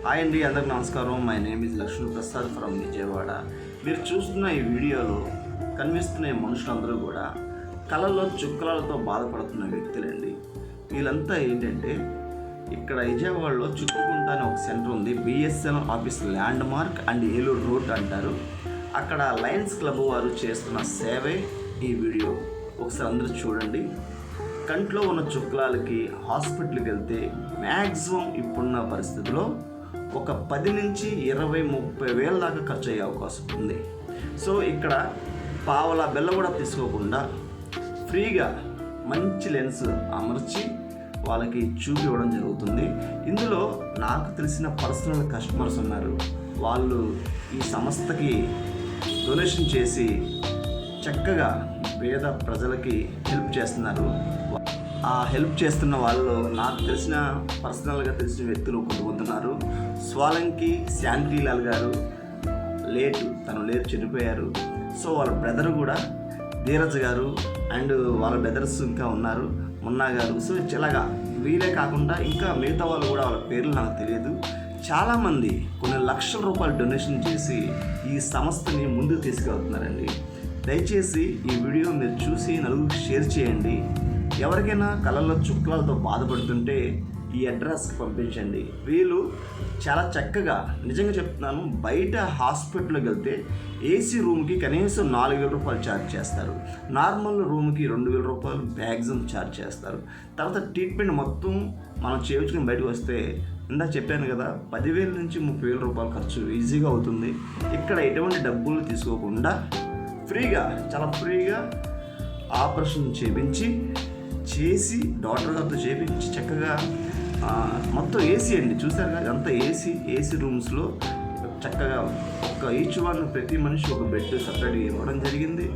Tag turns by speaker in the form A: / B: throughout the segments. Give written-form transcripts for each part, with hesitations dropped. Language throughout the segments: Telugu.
A: హాయ్ అండి, అందరికి నమస్కారం. My name is Lakshmi Prasad from Vijayawada. మీరు చూస్తున్న ఈ వీడియోలో కనిపిస్తున్న మనుషులందరూ కూడా కళ్ళల్లో చుక్కలతో బాధపడుతున్న వ్యక్తులండి. వీళ్ళంతా ఏంటంటే ఇక్కడ విజయవాడలో చుట్టుకుంట అనే ఒక సెంటర్ ఉంది. BSNL office land mark and Eluru road అంటారు. అక్కడ లయన్స్ క్లబ్ వారు చేస్తున్న సేవే ఈ వీడియో. ఒకసారి అందరూ చూడండి. కంట్లో ఉన్న చుక్కలకి హాస్పిటల్కి వెళ్తే మ్యాక్సిమం ఇప్పుడున్న పరిస్థితిలో ఒక 10 నుంచి 20-30 వేల దాకా ఖర్చు అయ్యే అవకాశం ఉంది. సో ఇక్కడ పావలా బెల్ల కూడా తీసుకోకుండా ఫ్రీగా మంచి లెన్స్ అమర్చి వాళ్ళకి చూపివ్వడం జరుగుతుంది. ఇందులో నాకు తెలిసిన పర్సనల్ కస్టమర్స్ ఉన్నారు. వాళ్ళు ఈ సంస్థకి డొనేషన్ చేసి చక్కగా పేద ప్రజలకి హెల్ప్ చేస్తున్నారు. ఆ హెల్ప్ చేస్తున్న వాళ్ళు నాకు తెలిసిన పర్సనల్గా తెలిసిన వ్యక్తులు కొంతమంది. స్వాలంకి శాంతిలాల్ గారు తను చనిపోయారు. సో వాళ్ళ బ్రదర్ కూడా ధీరజ్ గారు అండ్ వాళ్ళ బ్రదర్స్ ఇంకా ఉన్నారు, మున్నా గారు. సో ఇలాగా వీరే కాకుండా ఇంకా మిగతా వాళ్ళు కూడా, వాళ్ళ పేర్లు నాకు తెలియదు. చాలామంది కొన్ని లక్షల రూపాయలు డొనేషన్ చేసి ఈ సంస్థని ముందుకు తీసుకెళ్తున్నారండి. దయచేసి ఈ వీడియో మీరు చూసి నలుగురికి షేర్ చేయండి. ఎవరికైనా కళ్ళల్లో చుక్కలతో బాధపడుతుంటే ఈ అడ్రస్కి పంపించండి. వీళ్ళు చాలా చక్కగా, నిజంగా చెప్తున్నాను, బయట హాస్పిటల్కి వెళ్తే ఏసీ రూమ్కి కనీసం 4,000 రూపాయలు ఛార్జ్ చేస్తారు. నార్మల్ రూమ్కి 2,000 రూపాయలు మ్యాక్సిమం ఛార్జ్ చేస్తారు. తర్వాత ట్రీట్మెంట్ మొత్తం మనం చేయించుకుని బయటకు వస్తే ఇందా చెప్పాను కదా, 10,000 నుంచి 30,000 రూపాయలు ఖర్చు ఈజీగా అవుతుంది. ఇక్కడ ఎటువంటి డబ్బులు తీసుకోకుండా చాలా ఫ్రీగా ఆపరేషన్ చేసి డాక్టర్ గారితో చేయించి చక్కగా మొత్తం ఏసీ అండి, చూసారు కదా, అంతా ఏసీ రూమ్స్లో చక్కగా ఈచ్ వన్ ప్రతి మనిషి ఒక బెడ్ సపరేట్గా ఇవ్వడం జరిగింది.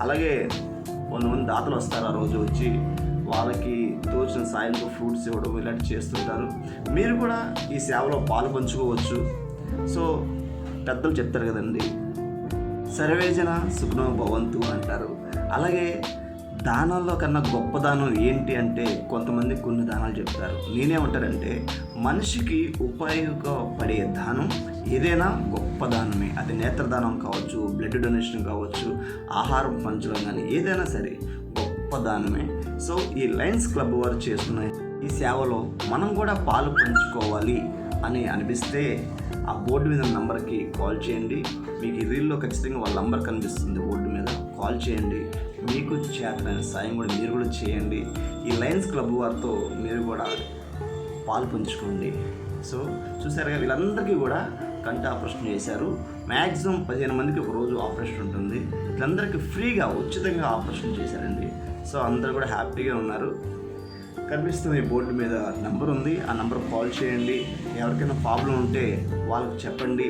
A: అలాగే కొంతమంది దాతలు వస్తారు, ఆ రోజు వచ్చి వాళ్ళకి తోచిన సాయంతో ఫ్రూట్స్ ఇవ్వడం ఇలాంటివి చేస్తుంటారు. మీరు కూడా ఈ సేవలో పాలు పంచుకోవచ్చు. సో పెద్దలు చెప్తారు కదండి, సర్వేజన సుఖనో భవంతు అంటారు. అలాగే దానాల్లో కన్నా గొప్ప దానం ఏంటి అంటే కొంతమంది కొన్ని దానాలు చెప్తారు. నేనేమంటారంటే మనిషికి ఉపయోగపడే దానం ఏదైనా గొప్ప దానమే. అది నేత్రదానం కావచ్చు, బ్లడ్ డొనేషన్ కావచ్చు, ఆహారం పంచడం కానీ ఏదైనా సరే గొప్ప దానమే. సో ఈ లయన్స్ క్లబ్ వారు చేస్తున్న ఈ సేవలో మనం కూడా పాలు పంచుకోవాలి అని అనిపిస్తే ఆ బోర్డు మీద నంబర్కి కాల్ చేయండి. మీకు ఈ రీల్లో ఖచ్చితంగా వాళ్ళ నంబర్ కనిపిస్తుంది, బోర్డు మీద కాల్ చేయండి. మీకు చేతనైన సాయం కూడా మీరు కూడా చేయండి. ఈ లయన్స్ క్లబ్ వారితో మీరు కూడా పాలు పంచుకోండి. సో చూసారుగా, వీళ్ళందరికీ కూడా కంటి ఆపరేషన్ చేశారు. మ్యాక్సిమం 15 మందికి ఒక రోజు ఆపరేషన్ ఉంటుంది. వీళ్ళందరికీ ఫ్రీగా ఉచితంగా ఆపరేషన్ చేశారండి. సో అందరూ కూడా హ్యాపీగా ఉన్నారు. కనిపిస్తుంది బోర్డు మీద నెంబర్ ఉంది, ఆ నెంబర్ కాల్ చేయండి. ఎవరికైనా ప్రాబ్లం ఉంటే వాళ్ళకి చెప్పండి.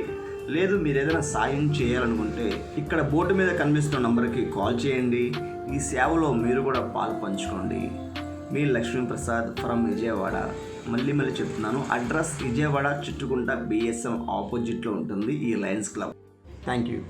A: లేదు మీరు ఏదైనా సాయం చేయాలనుకుంటే ఇక్కడ బోర్డు మీద కనిపిస్తున్న నెంబర్కి కాల్ చేయండి. ఈ సేవలో మీరు కూడా పాలు పంచుకోండి. మీ లక్ష్మీ ప్రసాద్ ఫ్రమ్ విజయవాడ. మళ్ళీ చెప్తున్నాను, అడ్రస్ విజయవాడ చుట్టుకుంట బిఎస్ఎం ఆపోజిట్లో ఉంటుంది ఈ లయన్స్ క్లబ్. Thank you.